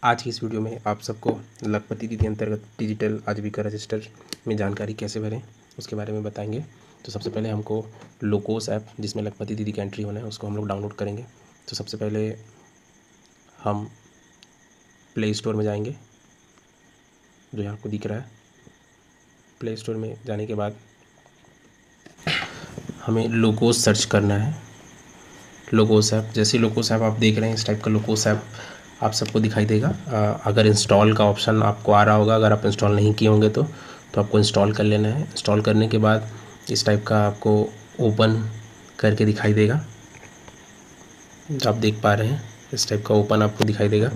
आज की इस वीडियो में आप सबको लखपति दीदी अंतर्गत डिजिटल आजीविका रजिस्टर में जानकारी कैसे भरें उसके बारे में बताएंगे। तो सबसे पहले हमको लोकोस ऐप जिसमें लखपति दीदी का एंट्री होना है उसको हम लोग डाउनलोड करेंगे। तो सबसे पहले हम प्ले स्टोर में जाएंगे, जो यहाँ आपको दिख रहा है। प्ले स्टोर में जाने के बाद हमें लोकोस सर्च करना है। लोकोस ऐप, जैसे लोकोस ऐप आप देख रहे हैं इस टाइप का लोकोस ऐप आप सबको दिखाई देगा। अगर इंस्टॉल का ऑप्शन आपको आ रहा होगा, अगर आप इंस्टॉल नहीं किए होंगे तो आपको इंस्टॉल कर लेना है। इंस्टॉल करने के बाद इस टाइप का आपको ओपन करके दिखाई देगा। आप देख पा रहे हैं इस टाइप का ओपन आपको दिखाई देगा।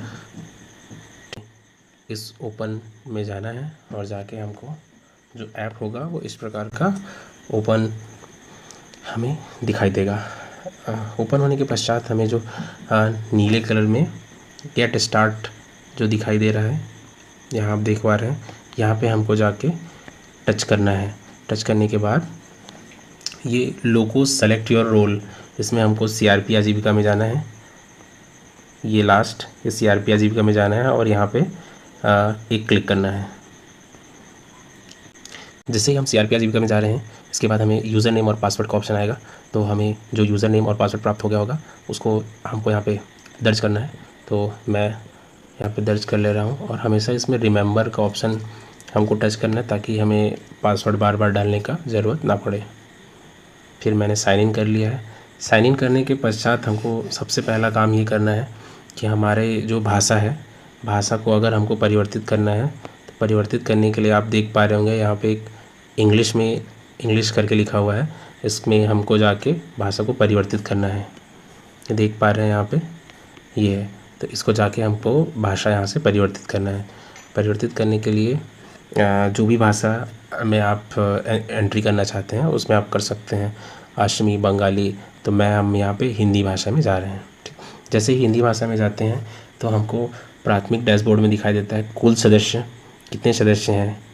इस ओपन में जाना है और जाके हमको जो ऐप होगा वो इस प्रकार का ओपन हमें दिखाई देगा। ओपन होने के पश्चात हमें जो नीले कलर में गेट स्टार्ट जो दिखाई दे रहा है, यहाँ आप देख पा रहे हैं, यहाँ पे हमको जाके टच करना है। टच करने के बाद ये लोकोस सेलेक्ट योर रोल, इसमें हमको सीआरपी आजीविका में जाना है। ये लास्ट ये सीआरपी आजीविका में जाना है और यहाँ पे एक क्लिक करना है। जैसे ही हम सीआरपी आजीविका में जा रहे हैं इसके बाद हमें यूज़र नेम और पासवर्ड का ऑप्शन आएगा। तो हमें जो यूज़र नेम और पासवर्ड प्राप्त हो गया होगा उसको हमको यहाँ पे दर्ज करना है। तो मैं यहाँ पे दर्ज कर ले रहा हूँ और हमेशा इसमें रिमेंबर का ऑप्शन हमको टच करना है ताकि हमें पासवर्ड बार बार डालने का ज़रूरत ना पड़े। फिर मैंने साइन इन कर लिया है। साइन इन करने के पश्चात हमको सबसे पहला काम ये करना है कि हमारे जो भाषा है, भाषा को अगर हमको परिवर्तित करना है तो परिवर्तित करने के लिए आप देख पा रहे होंगे यहाँ पे एक इंग्लिश में इंग्लिश करके लिखा हुआ है, इसमें हमको जाके भाषा को परिवर्तित करना है। ये देख पा रहे हैं यहाँ पे ये है, तो इसको जाके हमको भाषा यहाँ से परिवर्तित करना है। परिवर्तित करने के लिए जो भी भाषा में आप एंट्री करना चाहते हैं उसमें आप कर सकते हैं, असमी, बंगाली। तो हम यहाँ पे हिंदी भाषा में जा रहे हैं। ठीक, जैसे ही हिंदी भाषा में जाते हैं तो हमको प्राथमिक डैशबोर्ड में दिखाई देता है कुल सदस्य कितने सदस्य हैं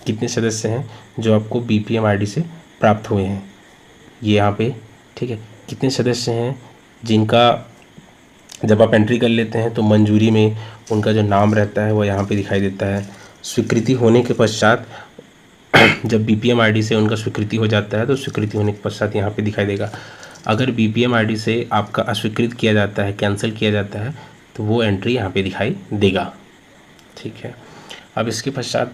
कितने सदस्य हैं जो आपको BPM-ID से प्राप्त हुए हैं, ये यहाँ पे। ठीक है, कितने सदस्य हैं जिनका जब आप एंट्री कर लेते हैं तो मंजूरी में उनका जो नाम रहता है वो यहाँ पे दिखाई देता है। स्वीकृति होने के पश्चात जब BPM-ID से उनका स्वीकृति हो जाता है तो स्वीकृति होने के पश्चात यहाँ पे दिखाई देगा। अगर BPM-ID से आपका अस्वीकृत किया जाता है, कैंसिल किया जाता है, तो वो एंट्री यहाँ पे दिखाई देगा। ठीक है, अब इसके पश्चात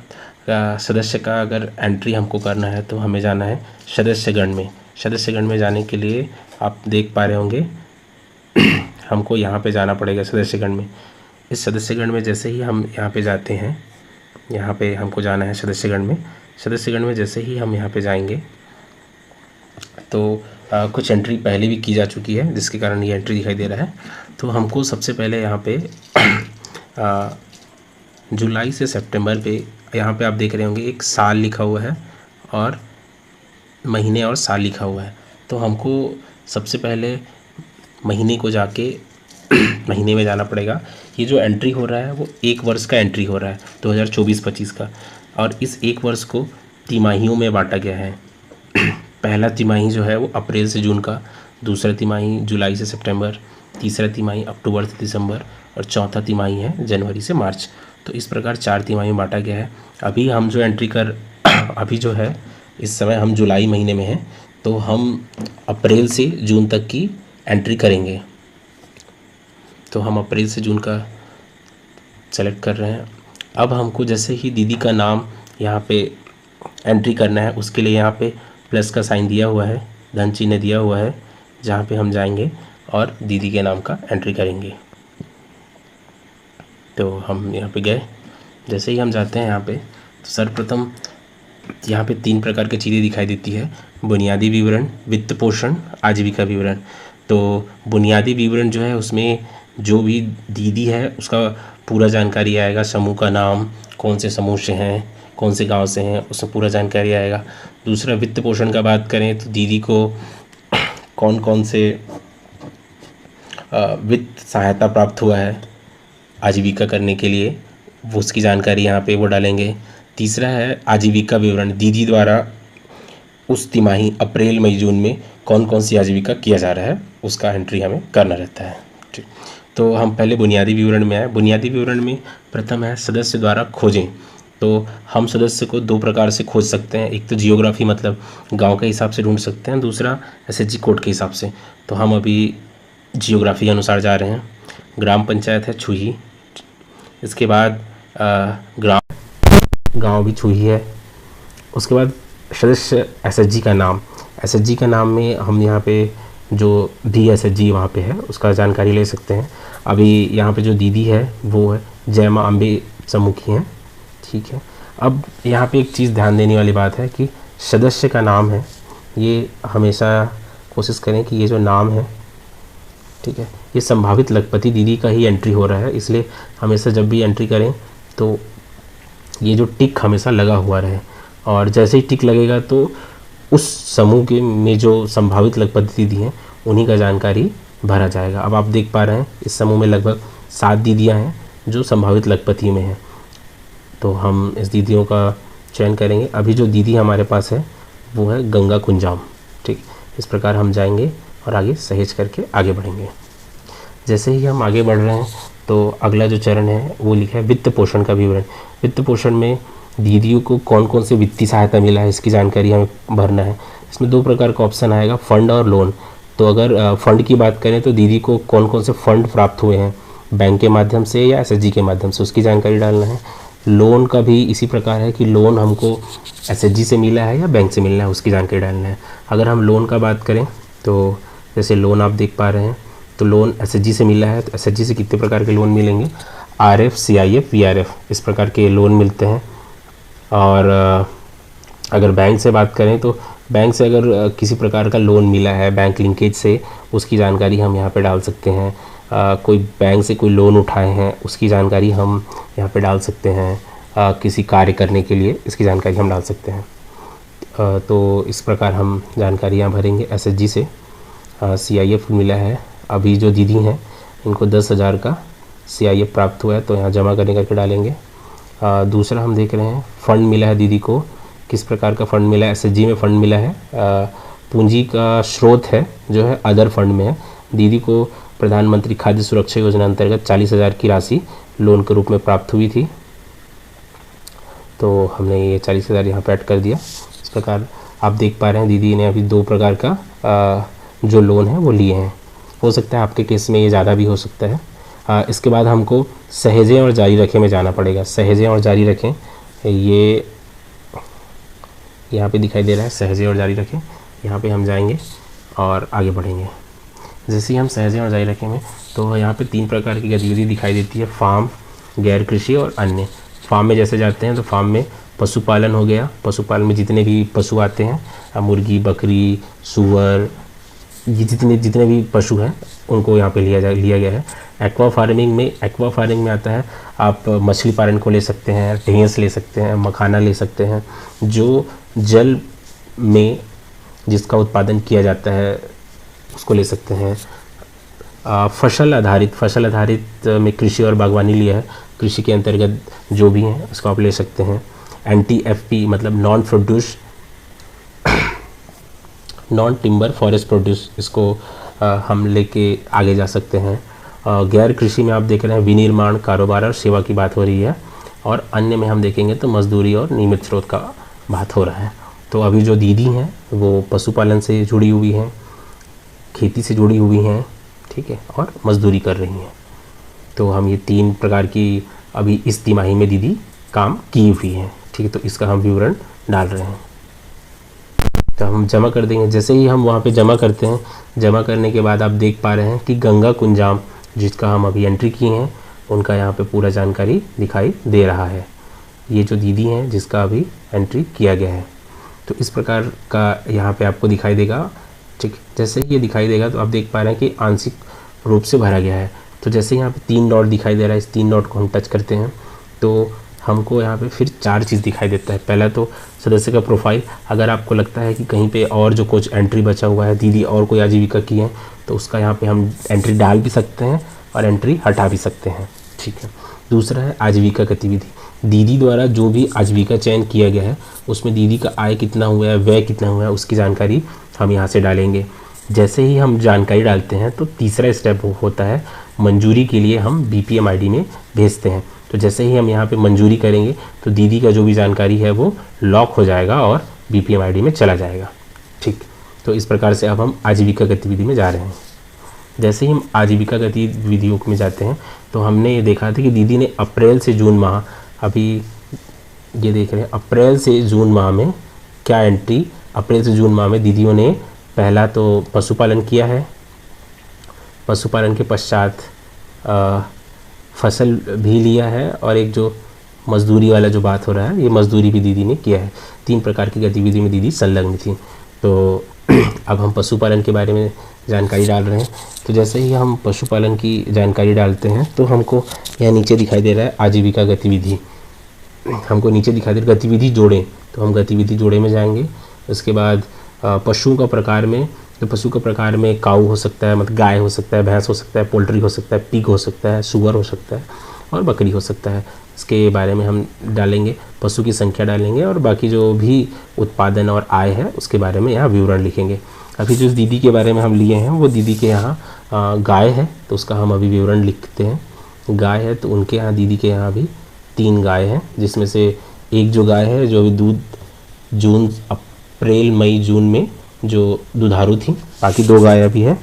सदस्य का अगर एंट्री हमको करना है तो हमें जाना है सदस्यगण में। सदस्यगण में जाने के लिए आप देख पा रहे होंगे हमको यहाँ पे जाना पड़ेगा सदस्यगण में। इस सदस्यगण में जैसे ही हम यहाँ पे जाते हैं, यहाँ पे हमको जाना है सदस्यगण में। सदस्यगण में जैसे ही हम यहाँ पे जाएंगे तो कुछ एंट्री पहले भी की जा चुकी है जिसके कारण ये एंट्री दिखाई दे रहा है। तो हमको सबसे पहले यहाँ पे जुलाई से सितंबर पे, यहाँ पे आप देख रहे होंगे एक साल लिखा हुआ है और महीने और साल लिखा हुआ है। तो हमको सबसे पहले महीने को जाके महीने में जाना पड़ेगा। ये जो एंट्री हो रहा है वो 1 वर्ष का एंट्री हो रहा है 2024-25 का, और इस 1 वर्ष को तिमाहियों में बांटा गया है। पहला तिमाही जो है वो अप्रैल से जून का, दूसरा तिमाही जुलाई से सितंबर, तीसरा तिमाही अक्टूबर से दिसंबर और चौथा तिमाही है जनवरी से मार्च। तो इस प्रकार 4 तिमाही में बांटा गया है। अभी हम जो अभी जो है इस समय हम जुलाई महीने में हैं, तो हम अप्रैल से जून तक की एंट्री करेंगे। तो हम अप्रैल से जून का सेलेक्ट कर रहे हैं। अब हमको जैसे ही दीदी का नाम यहाँ पे एंट्री करना है उसके लिए यहाँ पे प्लस का साइन दिया हुआ है, धन चिन्ह दिया हुआ है, जहाँ पे हम जाएंगे और दीदी के नाम का एंट्री करेंगे। तो हम यहाँ पे गए। जैसे ही हम जाते हैं यहाँ पे तो सर्वप्रथम यहाँ पे 3 प्रकार की चीज़ें दिखाई देती है, बुनियादी विवरण, वित्त पोषण, आजीविका विवरण। तो बुनियादी विवरण जो है उसमें जो भी दीदी है उसका पूरा जानकारी आएगा, समूह का नाम, कौन से समूह से हैं, कौन से गांव से हैं, उसमें पूरा जानकारी आएगा। दूसरा वित्त पोषण का बात करें तो दीदी को कौन कौन से वित्त सहायता प्राप्त हुआ है आजीविका करने के लिए, वो उसकी जानकारी यहाँ पे वो डालेंगे। तीसरा है आजीविका विवरण, दीदी द्वारा उस तिमाही अप्रैल मई जून में कौन कौन सी आजीविका किया जा रहा है उसका एंट्री हमें करना रहता है। ठीक, तो हम पहले बुनियादी विवरण में आए। बुनियादी विवरण में प्रथम है सदस्य द्वारा खोजें। तो हम सदस्य को दो प्रकार से खोज सकते हैं, एक तो जियोग्राफी मतलब गांव के हिसाब से ढूंढ सकते हैं, दूसरा एसएचजी कोड के हिसाब से। तो हम अभी जियोग्राफी के अनुसार जा रहे हैं। ग्राम पंचायत है छुही, इसके बाद गांव भी छुही है। उसके बाद सदस्य एसएचजी का नाम, एसएचजी का नाम में हम यहाँ पे जो भी एसएचजी वहाँ पे है उसका जानकारी ले सकते हैं। अभी यहाँ पे जो दीदी है वो है जय माँ अम्बे सम्मुखी हैं, ठीक है। अब यहाँ पे एक चीज़ ध्यान देने वाली बात है कि सदस्य का नाम है, ये हमेशा कोशिश करें कि ये जो नाम है, ठीक है, ये संभावित लखपति दीदी का ही एंट्री हो रहा है, इसलिए हमेशा जब भी एंट्री करें तो ये जो टिक हमेशा लगा हुआ रहे, और जैसे ही टिक लगेगा तो उस समूह के में जो संभावित लखपति दीदी हैं उन्हीं का जानकारी भरा जाएगा। अब आप देख पा रहे हैं इस समूह में लगभग 7 दीदियां हैं जो संभावित लखपति में हैं, तो हम इस दीदियों का चयन करेंगे। अभी जो दीदी हमारे पास है वो है गंगा कुंजाम, ठीक। इस प्रकार हम जाएंगे और आगे सहेज करके आगे बढ़ेंगे। जैसे ही हम आगे बढ़ रहे हैं तो अगला जो चरण है वो लिखा है वित्त पोषण का विवरण। वित्त पोषण में दीदियों को कौन कौन से वित्तीय सहायता मिला है इसकी जानकारी हमें भरना है। इसमें 2 प्रकार का ऑप्शन आएगा, फंड और लोन। तो अगर फंड की बात करें तो दीदी को कौन कौन से फंड प्राप्त हुए हैं, बैंक के माध्यम से या एसएचजी के माध्यम से, उसकी जानकारी डालना है। लोन का भी इसी प्रकार है कि लोन हमको एसएचजी से मिला है या बैंक से मिलना है, उसकी जानकारी डालना है। अगर हम लोन का बात करें तो जैसे लोन आप देख पा रहे हैं तो लोन एसएचजी से मिला है, तो एसएचजी से कितने प्रकार के लोन मिलेंगे, आरएफ, सीआईएफ, वीआरएफ, इस प्रकार के लोन मिलते हैं। और अगर बैंक से बात करें तो बैंक से अगर किसी प्रकार का लोन मिला है बैंक लिंकेज से, उसकी जानकारी हम यहाँ पे डाल सकते हैं। कोई बैंक से कोई लोन उठाए हैं उसकी जानकारी हम यहाँ पे डाल सकते हैं। किसी कार्य करने के लिए इसकी जानकारी हम डाल सकते हैं। तो इस प्रकार हम जानकारी यहाँ भरेंगे। एसएचजी से सीआईएफ मिला है, अभी जो दीदी हैं इनको 10,000 का सीआईएफ प्राप्त हुआ है, तो यहाँ जमा करने करके डालेंगे। दूसरा हम देख रहे हैं फ़ंड मिला है दीदी को, किस प्रकार का फ़ंड मिला है, एसएचजी में फ़ंड मिला है। पूंजी का स्रोत है जो है अदर फंड में है। दीदी को प्रधानमंत्री खाद्य सुरक्षा योजना अंतर्गत 40,000 की राशि लोन के रूप में प्राप्त हुई थी, तो हमने ये 40,000 यहाँ पर ऐड कर दिया। इस प्रकार आप देख पा रहे हैं दीदी ने अभी 2 प्रकार का जो लोन है वो लिए हैं। हो सकता है आपके केस में ये ज़्यादा भी हो सकता है। इसके बाद हमको सहेजें और जारी रखें में जाना पड़ेगा। सहेजें और जारी रखें, ये यहाँ पे दिखाई दे रहा है, सहेजें और जारी रखें, यहाँ पे हम जाएंगे और आगे बढ़ेंगे। जैसे ही हम सहेजें और जारी रखें में, तो यहाँ पे 3 प्रकार की गतिविधि दिखाई देती है, फार्म, गैर कृषि और अन्य। फार्म में जैसे जाते हैं तो फार्म में पशुपालन हो गया, पशुपालन में जितने भी पशु आते हैं, मुर्गी, बकरी, सूअर, ये जितने भी पशु हैं उनको यहाँ पे लिया गया है। एक्वा फार्मिंग में आता है, आप मछली पालन को ले सकते हैं, ढेंस ले सकते हैं, मखाना ले सकते हैं, जो जल में जिसका उत्पादन किया जाता है उसको ले सकते हैं। फसल आधारित में कृषि और बागवानी लिया है, कृषि के अंतर्गत जो भी हैं उसको आप ले सकते हैं। NTFP मतलब नॉन टिम्बर फॉरेस्ट प्रोड्यूस, इसको हम लेके आगे जा सकते हैं। गैर कृषि में आप देख रहे हैं विनिर्माण, कारोबार और सेवा की बात हो रही है, और अन्य में हम देखेंगे तो मजदूरी और नियमित स्रोत का बात हो रहा है। तो अभी जो दीदी हैं वो पशुपालन से जुड़ी हुई हैं, खेती से जुड़ी हुई हैं, ठीक है, और मजदूरी कर रही हैं। तो हम ये 3 प्रकार की अभी इस तिमाही में दीदी काम की हुई हैं, ठीक है। तो इसका हम विवरण डाल रहे हैं, तो हम जमा कर देंगे। जैसे ही हम वहाँ पे जमा करते हैं, जमा करने के बाद आप देख पा रहे हैं कि गंगा कुंजाम जिसका हम अभी एंट्री किए हैं उनका यहाँ पे पूरा जानकारी दिखाई दे रहा है। ये जो दीदी हैं जिसका अभी एंट्री किया गया है, तो इस प्रकार का यहाँ पे आपको दिखाई देगा, ठीक। जैसे ही ये दिखाई देगा तो आप देख पा रहे हैं कि आंशिक रूप से भरा गया है। तो जैसे यहाँ पे 3 डॉट दिखाई दे रहा है, इस 3 डॉट को हम टच करते हैं तो हमको यहाँ पे फिर 4 चीज़ दिखाई देता है। पहला तो सदस्य का प्रोफाइल, अगर आपको लगता है कि कहीं पे और जो कुछ एंट्री बचा हुआ है, दीदी और कोई आजीविका की है, तो उसका यहाँ पे हम एंट्री डाल भी सकते हैं और एंट्री हटा भी सकते हैं, ठीक है। दूसरा है आजीविका गतिविधि, दीदी द्वारा जो भी आजीविका चयन किया गया है उसमें दीदी का आय कितना हुआ है, व्यय कितना हुआ है, उसकी जानकारी हम यहाँ से डालेंगे। जैसे ही हम जानकारी डालते हैं तो तीसरा स्टेप होता है मंजूरी के लिए हम BPM ID में भेजते हैं। तो जैसे ही हम यहाँ पे मंजूरी करेंगे तो दीदी का जो भी जानकारी है वो लॉक हो जाएगा और BPM ID में चला जाएगा। ठीक, तो इस प्रकार से अब हम आजीविका गतिविधि में जा रहे हैं। जैसे ही हम आजीविका गतिविधियों में जाते हैं तो हमने ये देखा था कि दीदी ने अप्रैल से जून माह, अभी ये देख रहे हैं अप्रैल से जून माह में क्या एंट्री, अप्रैल से जून माह में दीदियों ने पहला तो पशुपालन किया है, पशुपालन के पश्चात फसल भी लिया है, और एक जो मजदूरी वाला जो बात हो रहा है ये मजदूरी भी दीदी ने किया है। 3 प्रकार की गतिविधि में दीदी संलग्न थी। तो अब हम पशुपालन के बारे में जानकारी डाल रहे हैं। तो जैसे ही हम पशुपालन की जानकारी डालते हैं तो हमको यहाँ नीचे दिखाई दे रहा है आजीविका गतिविधि, हमको नीचे दिखाई दे रहा है गतिविधि जोड़ें। तो हम गतिविधि जोड़े में जाएंगे। उसके बाद पशुओं का प्रकार में, तो पशु के प्रकार में काऊ हो सकता है, मतलब गाय हो सकता है, भैंस हो सकता है, पोल्ट्री हो सकता है, पिग हो सकता है, सुअर हो सकता है और बकरी हो सकता है। इसके बारे में हम डालेंगे, पशु की संख्या डालेंगे और बाकी जो भी उत्पादन और आय है उसके बारे में यहाँ विवरण लिखेंगे। अभी जो दीदी के बारे में हम लिए हैं वो दीदी के यहाँ गाय है तो उसका हम अभी विवरण लिखते हैं। गाय है तो उनके यहाँ, दीदी के यहाँ भी 3 गाय हैं, जिसमें से एक जो गाय है जो अभी दूध जून, अप्रैल, मई, जून में जो दुधारू थी, बाकी 2 गाय अभी है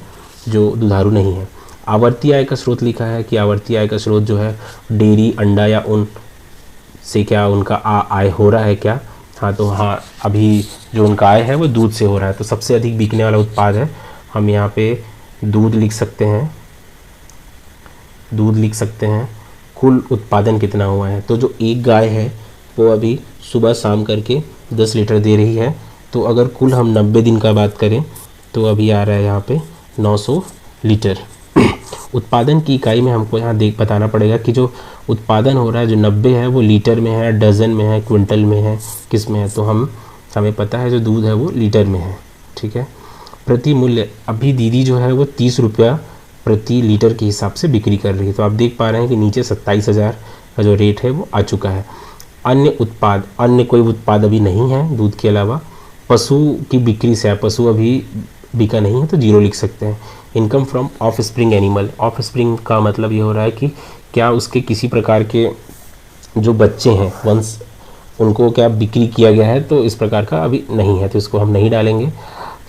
जो दुधारू नहीं है। आवर्ती आय का स्रोत लिखा है कि आवर्ती आय का स्रोत जो है डेयरी, अंडा या ऊन से क्या उनका आय हो रहा है क्या। हाँ, तो हाँ, अभी जो उनका आय है वो दूध से हो रहा है। तो सबसे अधिक बिकने वाला उत्पाद है, हम यहाँ पे दूध लिख सकते हैं, दूध लिख सकते हैं। कुल उत्पादन कितना हुआ है, तो जो एक गाय है वो अभी सुबह शाम करके 10 लीटर दे रही है। तो अगर कुल हम 90 दिन का बात करें तो अभी आ रहा है यहाँ पे 900 लीटर। उत्पादन की इकाई में हमको यहाँ बताना पड़ेगा कि जो उत्पादन हो रहा है जो 90 है वो लीटर में है, डजन में है, क्विंटल में है, किस में है। तो हमें पता है जो दूध है वो लीटर में है। ठीक है, प्रति मूल्य अभी दीदी जो है वो 30 रुपया प्रति लीटर के हिसाब से बिक्री कर रही है। तो आप देख पा रहे हैं कि नीचे 27,000 का जो रेट है वो आ चुका है। अन्य उत्पाद, अन्य कोई उत्पाद अभी नहीं है दूध के अलावा। पशु की बिक्री से, पशु अभी बिका नहीं है तो 0 लिख सकते हैं। Income from of spring animal, of spring का मतलब ये हो रहा है कि क्या उसके किसी प्रकार के जो बच्चे हैं वंश, उनको क्या बिक्री किया गया है, तो इस प्रकार का अभी नहीं है तो इसको हम नहीं डालेंगे।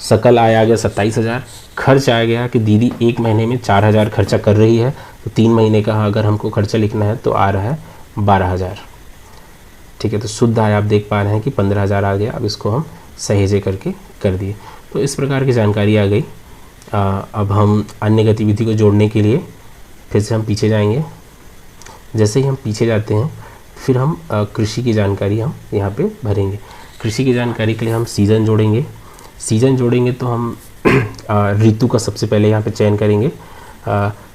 सकल आय आ गया 27,000। खर्च आ गया कि दीदी 1 महीने में 4,000 खर्चा कर रही है, तो 3 महीने का अगर हमको खर्चा लिखना है तो आ रहा है 12,000। ठीक है, तो शुद्ध आय आप देख पा रहे हैं कि 15,000 आ गया। अब इसको हम सहेजे करके कर दिए। तो इस प्रकार की जानकारी आ गई। अब हम अन्य गतिविधि को जोड़ने के लिए फिर से हम पीछे जाएंगे। जैसे ही हम पीछे जाते हैं फिर हम कृषि की जानकारी हम यहाँ पे भरेंगे। कृषि की जानकारी के लिए हम सीज़न जोड़ेंगे। सीज़न जोड़ेंगे तो हम ऋतु का सबसे पहले यहाँ पे चयन करेंगे,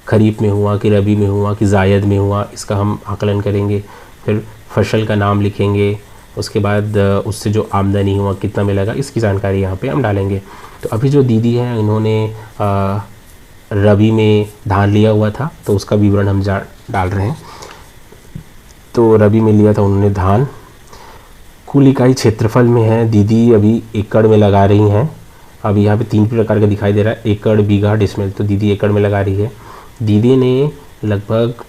खरीफ में हुआ कि रबी में हुआ कि जायद में हुआ, इसका हम आकलन करेंगे। फिर फसल का नाम लिखेंगे, उसके बाद उससे जो आमदनी हुआ कितना मिलेगा इसकी जानकारी यहाँ पे हम डालेंगे। तो अभी जो दीदी हैं इन्होंने रबी में धान लिया हुआ था तो उसका विवरण हम डाल रहे हैं। तो रबी में लिया था उन्होंने धान। कुल इकाई क्षेत्रफल में है, दीदी अभी एकड़ में लगा रही हैं। अभी यहाँ पे 3 प्रकार का दिखाई दे रहा है, एकड़, बीघा, डिसमिल। तो दीदी एकड़ में लगा रही है। दीदी ने लगभग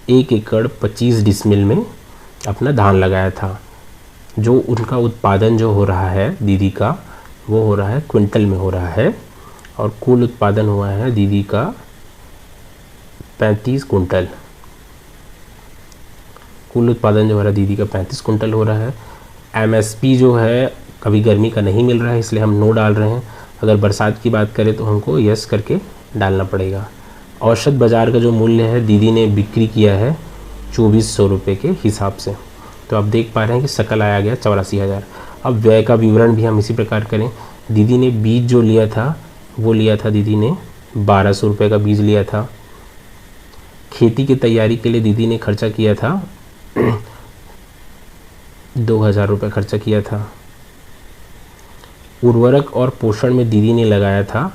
1 एकड़ 25 डिसमिल में अपना धान लगाया था। जो उनका उत्पादन जो हो रहा है दीदी का, वो हो रहा है क्विंटल में हो रहा है, और कुल उत्पादन हुआ है दीदी का 35 कुंटल। कुल उत्पादन जो हो रहा है दीदी का 35 कुंटल हो रहा है। MSP जो है कभी गर्मी का नहीं मिल रहा है इसलिए हम नो डाल रहे हैं। अगर बरसात की बात करें तो हमको यस करके डालना पड़ेगा। औसत बाज़ार का जो मूल्य है दीदी ने बिक्री किया है 2400 रुपये के हिसाब से। तो आप देख पा रहे हैं कि सकल आया गया 84,000। अब व्यय का विवरण भी हम इसी प्रकार करें। दीदी ने बीज जो लिया था वो लिया था दीदी ने 1200 रुपये का बीज लिया था। खेती की तैयारी के लिए दीदी ने खर्चा किया था 2,000 रुपये खर्चा किया था। उर्वरक और पोषण में दीदी ने लगाया था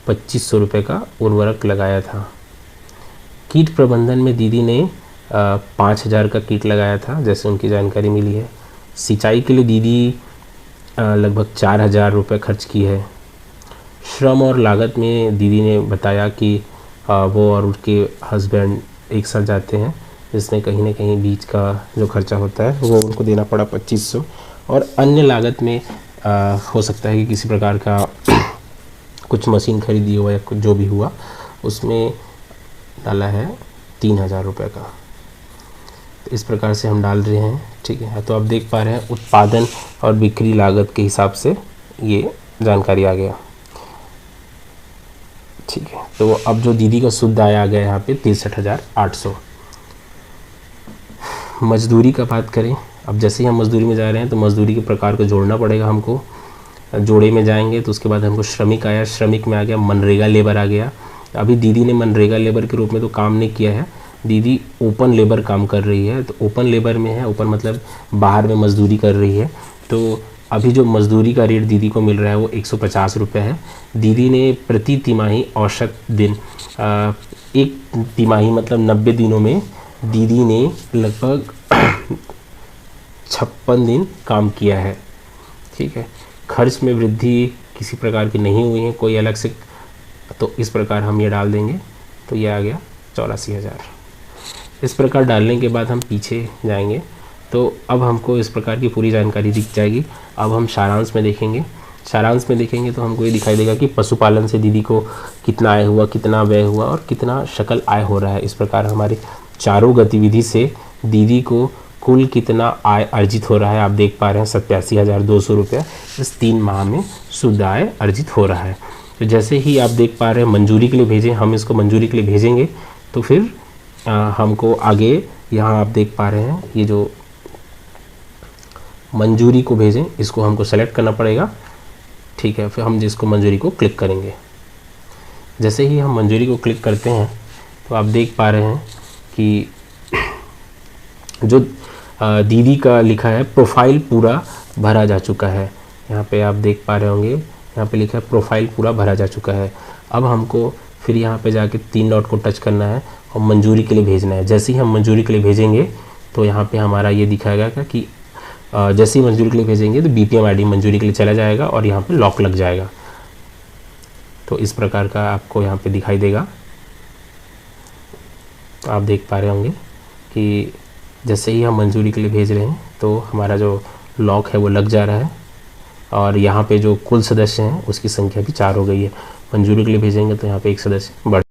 2500 रुपये का उर्वरक लगाया था। कीट प्रबंधन में दीदी ने 5,000 का कीट लगाया था जैसे उनकी जानकारी मिली है। सिंचाई के लिए दीदी लगभग 4,000 रुपये खर्च की है। श्रम और लागत में दीदी ने बताया कि वो और उसके हस्बैंड एक साथ जाते हैं, जिसमें कहीं ना कहीं बीच का जो खर्चा होता है वो उनको देना पड़ा 2500। और अन्य लागत में हो सकता है कि किसी प्रकार का कुछ मशीन खरीदी हो या कुछ जो भी हुआ, उसमें डाला है 3000 रुपये का। तो इस प्रकार से हम डाल रहे हैं, ठीक है। तो आप देख पा रहे हैं उत्पादन और बिक्री लागत के हिसाब से ये जानकारी आ गया, ठीक है। तो अब जो दीदी का शुद्ध आय आ गया यहाँ पे 63,800। मजदूरी का बात करें, अब जैसे ही हम मजदूरी में जा रहे हैं तो मजदूरी के प्रकार को जोड़ना पड़ेगा हमको। जोड़े में जाएंगे तो उसके बाद हमको श्रमिक आया, श्रमिक में आ गया मनरेगा लेबर आ गया। अभी दीदी ने मनरेगा लेबर के रूप में तो काम नहीं किया है, दीदी ओपन लेबर काम कर रही है। तो ओपन लेबर में है, ओपन मतलब बाहर में मजदूरी कर रही है। तो अभी जो मजदूरी का रेट दीदी को मिल रहा है वो 150 रुपये है। दीदी ने प्रति तिमाही औसत दिन एक तिमाही मतलब 90 दिनों में दीदी ने लगभग 56 दिन काम किया है, ठीक है। खर्च में वृद्धि किसी प्रकार की नहीं हुई है कोई अलग से, तो इस प्रकार हम ये डाल देंगे तो ये आ गया 84,000। इस प्रकार डालने के बाद हम पीछे जाएंगे तो अब हमको इस प्रकार की पूरी जानकारी दिख जाएगी। अब हम सारांश में देखेंगे, सारांश में देखेंगे तो हमको ये दिखाई देगा कि पशुपालन से दीदी को कितना आय हुआ, कितना व्यय हुआ और कितना सकल आय हो रहा है। इस प्रकार हमारे चारों गतिविधि से दीदी को कुल कितना आय अर्जित हो रहा है आप देख पा रहे हैं। 87,200 रुपये इस 3 माह में शुद्ध आय अर्जित हो रहा है। तो जैसे ही आप देख पा रहे हैं मंजूरी के लिए भेजें, हम इसको मंजूरी के लिए भेजेंगे तो फिर हमको आगे यहाँ आप देख पा रहे हैं ये जो मंजूरी को भेजें इसको हमको सेलेक्ट करना पड़ेगा, ठीक है। फिर हम जिसको मंजूरी को क्लिक करेंगे, जैसे ही हम मंजूरी को क्लिक करते हैं तो आप देख पा रहे हैं कि जो दीदी का लिखा है प्रोफाइल पूरा भरा जा चुका है। यहाँ पे आप देख पा रहे होंगे, यहाँ पे लिखा है प्रोफाइल पूरा भरा जा चुका है। अब हमको फिर यहाँ पे जाके 3 डॉट को टच करना है और मंजूरी के लिए भेजना है। जैसे ही हम मंजूरी के लिए भेजेंगे तो यहाँ पे हमारा ये दिखाएगा कि जैसे ही मंजूरी के लिए भेजेंगे तो BPM ID मंजूरी के लिए चला जाएगा और यहाँ पे लॉक लग जाएगा। तो इस प्रकार का आपको यहाँ पे दिखाई देगा। आप देख पा रहे होंगे कि जैसे ही हम मंजूरी के लिए भेज रहे हैं तो हमारा जो लॉक है वो लग जा रहा है और यहाँ पे जो कुल सदस्य हैं उसकी संख्या भी 4 हो गई है। मंजूरी के लिए भेजेंगे तो यहाँ पे 1 सदस्य बढ़